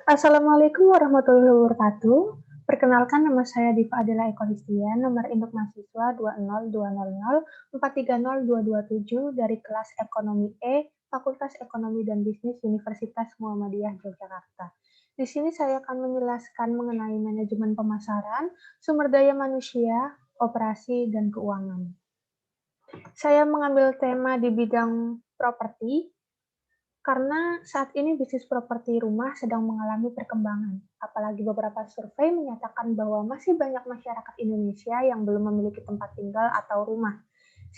Assalamualaikum warahmatullahi wabarakatuh. Perkenalkan, nama saya Diva Adela Eko Histian, nomor induk mahasiswa 20200430227 dari kelas Ekonomi E, Fakultas Ekonomi dan Bisnis Universitas Muhammadiyah Yogyakarta. Di sini saya akan menjelaskan mengenai manajemen pemasaran, sumber daya manusia, operasi, dan keuangan. Saya mengambil tema di bidang properti, karena saat ini bisnis properti rumah sedang mengalami perkembangan, apalagi beberapa survei menyatakan bahwa masih banyak masyarakat Indonesia yang belum memiliki tempat tinggal atau rumah.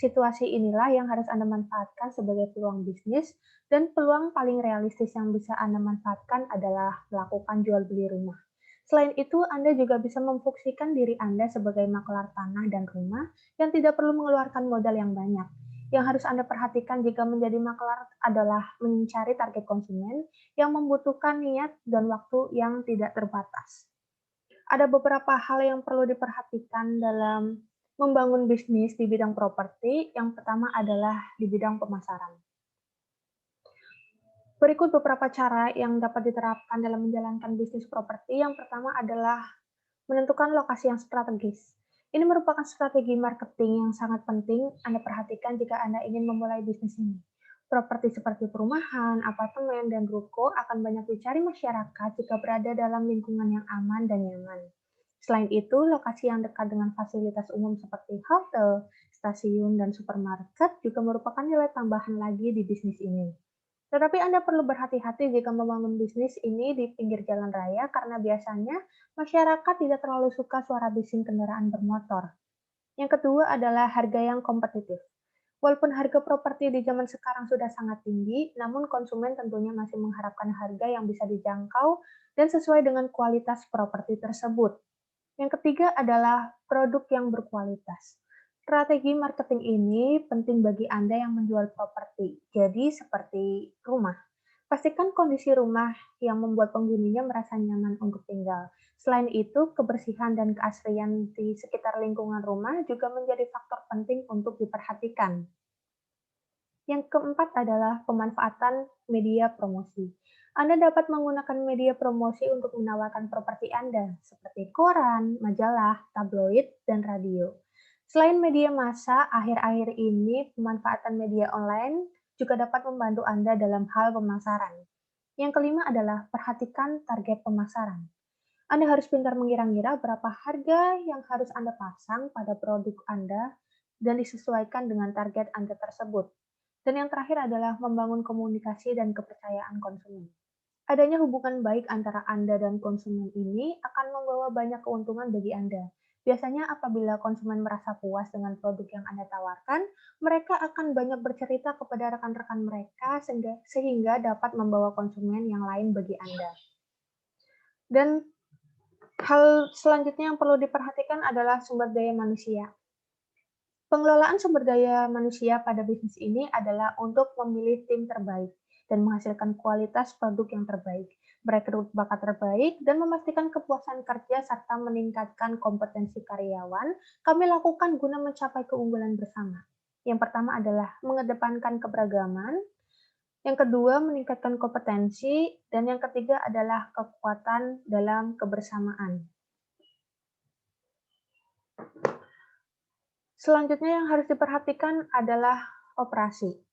Situasi inilah yang harus Anda manfaatkan sebagai peluang bisnis, dan peluang paling realistis yang bisa Anda manfaatkan adalah melakukan jual beli rumah. Selain itu, Anda juga bisa memfungsikan diri Anda sebagai makelar tanah dan rumah yang tidak perlu mengeluarkan modal yang banyak. Yang harus Anda perhatikan jika menjadi makelar adalah mencari target konsumen yang membutuhkan niat dan waktu yang tidak terbatas. Ada beberapa hal yang perlu diperhatikan dalam membangun bisnis di bidang properti. Yang pertama adalah di bidang pemasaran. Berikut beberapa cara yang dapat diterapkan dalam menjalankan bisnis properti. Yang pertama adalah menentukan lokasi yang strategis. Ini merupakan strategi marketing yang sangat penting Anda perhatikan jika Anda ingin memulai bisnis ini. Properti seperti perumahan, apartemen, dan ruko akan banyak dicari masyarakat jika berada dalam lingkungan yang aman dan nyaman. Selain itu, lokasi yang dekat dengan fasilitas umum seperti hotel, stasiun, dan supermarket juga merupakan nilai tambahan lagi di bisnis ini. Tetapi Anda perlu berhati-hati jika membangun bisnis ini di pinggir jalan raya karena biasanya masyarakat tidak terlalu suka suara bising kendaraan bermotor. Yang kedua adalah harga yang kompetitif. Walaupun harga properti di zaman sekarang sudah sangat tinggi, namun konsumen tentunya masih mengharapkan harga yang bisa dijangkau dan sesuai dengan kualitas properti tersebut. Yang ketiga adalah produk yang berkualitas. Strategi marketing ini penting bagi Anda yang menjual properti. Jadi seperti rumah. Pastikan kondisi rumah yang membuat penghuninya merasa nyaman untuk tinggal. Selain itu, kebersihan dan keasrian di sekitar lingkungan rumah juga menjadi faktor penting untuk diperhatikan. Yang keempat adalah pemanfaatan media promosi. Anda dapat menggunakan media promosi untuk menawarkan properti Anda, seperti koran, majalah, tabloid, dan radio. Selain media massa, akhir-akhir ini pemanfaatan media online juga dapat membantu Anda dalam hal pemasaran. Yang kelima adalah perhatikan target pemasaran. Anda harus pintar mengira-ngira berapa harga yang harus Anda pasang pada produk Anda dan disesuaikan dengan target Anda tersebut. Dan yang terakhir adalah membangun komunikasi dan kepercayaan konsumen. Adanya hubungan baik antara Anda dan konsumen ini akan membawa banyak keuntungan bagi Anda. Biasanya apabila konsumen merasa puas dengan produk yang Anda tawarkan, mereka akan banyak bercerita kepada rekan-rekan mereka sehingga dapat membawa konsumen yang lain bagi Anda. Dan hal selanjutnya yang perlu diperhatikan adalah sumber daya manusia. Pengelolaan sumber daya manusia pada bisnis ini adalah untuk memilih tim terbaik dan menghasilkan kualitas produk yang terbaik, merekrut bakat terbaik, dan memastikan kepuasan kerja serta meningkatkan kompetensi karyawan. Kami lakukan guna mencapai keunggulan bersama. Yang pertama adalah mengedepankan keberagaman, yang kedua meningkatkan kompetensi, dan yang ketiga adalah kekuatan dalam kebersamaan. Selanjutnya yang harus diperhatikan adalah operasi.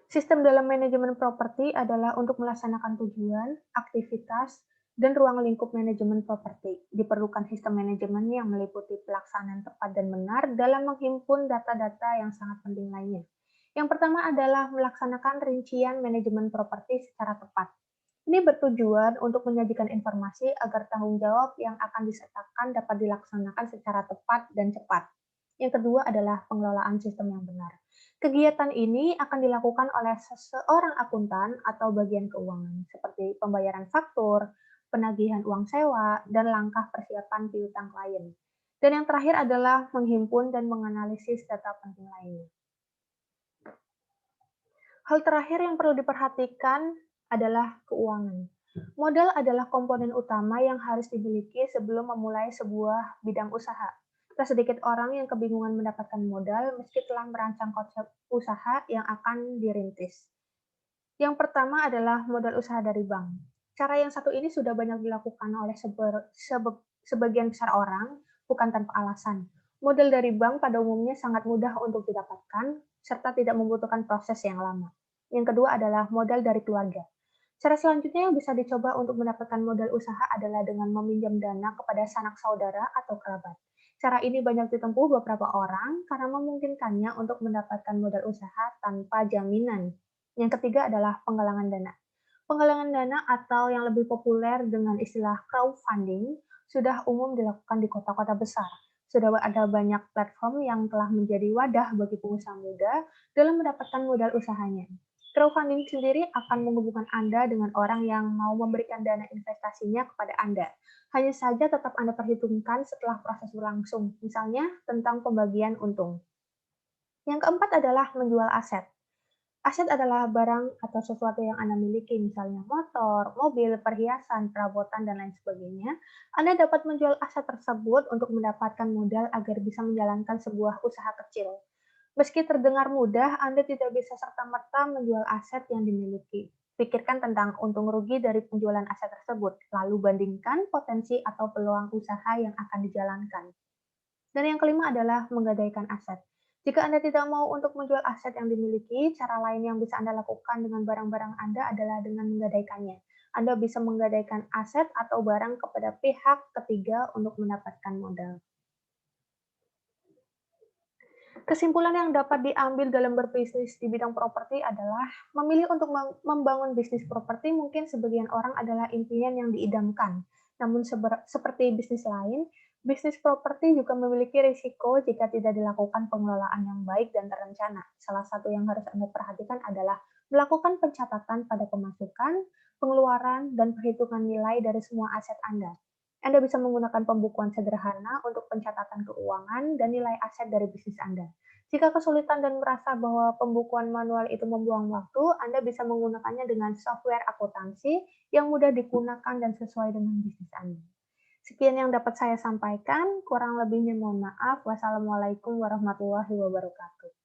Sistem dalam manajemen properti adalah untuk melaksanakan tujuan, aktivitas, dan ruang lingkup manajemen properti. Diperlukan sistem manajemen yang meliputi pelaksanaan tepat dan benar dalam menghimpun data-data yang sangat penting lainnya. Yang pertama adalah melaksanakan rincian manajemen properti secara tepat. Ini bertujuan untuk menyajikan informasi agar tanggung jawab yang akan disertakan dapat dilaksanakan secara tepat dan cepat. Yang kedua adalah pengelolaan sistem yang benar. Kegiatan ini akan dilakukan oleh seseorang akuntan atau bagian keuangan, seperti pembayaran faktur, penagihan uang sewa, dan langkah persiapan piutang klien. Dan yang terakhir adalah menghimpun dan menganalisis data penting lainnya. Hal terakhir yang perlu diperhatikan adalah keuangan. Modal adalah komponen utama yang harus dimiliki sebelum memulai sebuah bidang usaha. Tak sedikit orang yang kebingungan mendapatkan modal meski telah merancang konsep usaha yang akan dirintis. Yang pertama adalah modal usaha dari bank. Cara yang satu ini sudah banyak dilakukan oleh sebagian besar orang, bukan tanpa alasan. Modal dari bank pada umumnya sangat mudah untuk didapatkan, serta tidak membutuhkan proses yang lama. Yang kedua adalah modal dari keluarga. Cara selanjutnya yang bisa dicoba untuk mendapatkan modal usaha adalah dengan meminjam dana kepada sanak saudara atau kerabat. Cara ini banyak ditempuh beberapa orang karena memungkinkannya untuk mendapatkan modal usaha tanpa jaminan. Yang ketiga adalah penggalangan dana. Penggalangan dana atau yang lebih populer dengan istilah crowdfunding sudah umum dilakukan di kota-kota besar. Sudah ada banyak platform yang telah menjadi wadah bagi pengusaha muda dalam mendapatkan modal usahanya. Crowdfunding sendiri akan menghubungkan Anda dengan orang yang mau memberikan dana investasinya kepada Anda. Hanya saja tetap Anda perhitungkan setelah proses berlangsung, misalnya tentang pembagian untung. Yang keempat adalah menjual aset. Aset adalah barang atau sesuatu yang Anda miliki, misalnya motor, mobil, perhiasan, perabotan, dan lain sebagainya. Anda dapat menjual aset tersebut untuk mendapatkan modal agar bisa menjalankan sebuah usaha kecil. Meski terdengar mudah, Anda tidak bisa serta-merta menjual aset yang dimiliki. Pikirkan tentang untung rugi dari penjualan aset tersebut, lalu bandingkan potensi atau peluang usaha yang akan dijalankan. Dan yang kelima adalah menggadaikan aset. Jika Anda tidak mau untuk menjual aset yang dimiliki, cara lain yang bisa Anda lakukan dengan barang-barang Anda adalah dengan menggadaikannya. Anda bisa menggadaikan aset atau barang kepada pihak ketiga untuk mendapatkan modal. Kesimpulan yang dapat diambil dalam berbisnis di bidang properti adalah memilih untuk membangun bisnis properti mungkin sebagian orang adalah impian yang diidamkan. Namun seperti bisnis lain, bisnis properti juga memiliki risiko jika tidak dilakukan pengelolaan yang baik dan terencana. Salah satu yang harus Anda perhatikan adalah melakukan pencatatan pada pemasukan, pengeluaran, dan perhitungan nilai dari semua aset Anda. Anda bisa menggunakan pembukuan sederhana untuk pencatatan keuangan dan nilai aset dari bisnis Anda. Jika kesulitan dan merasa bahwa pembukuan manual itu membuang waktu, Anda bisa menggunakannya dengan software akuntansi yang mudah digunakan dan sesuai dengan bisnis Anda. Sekian yang dapat saya sampaikan, kurang lebihnya mohon maaf. Wassalamualaikum warahmatullahi wabarakatuh.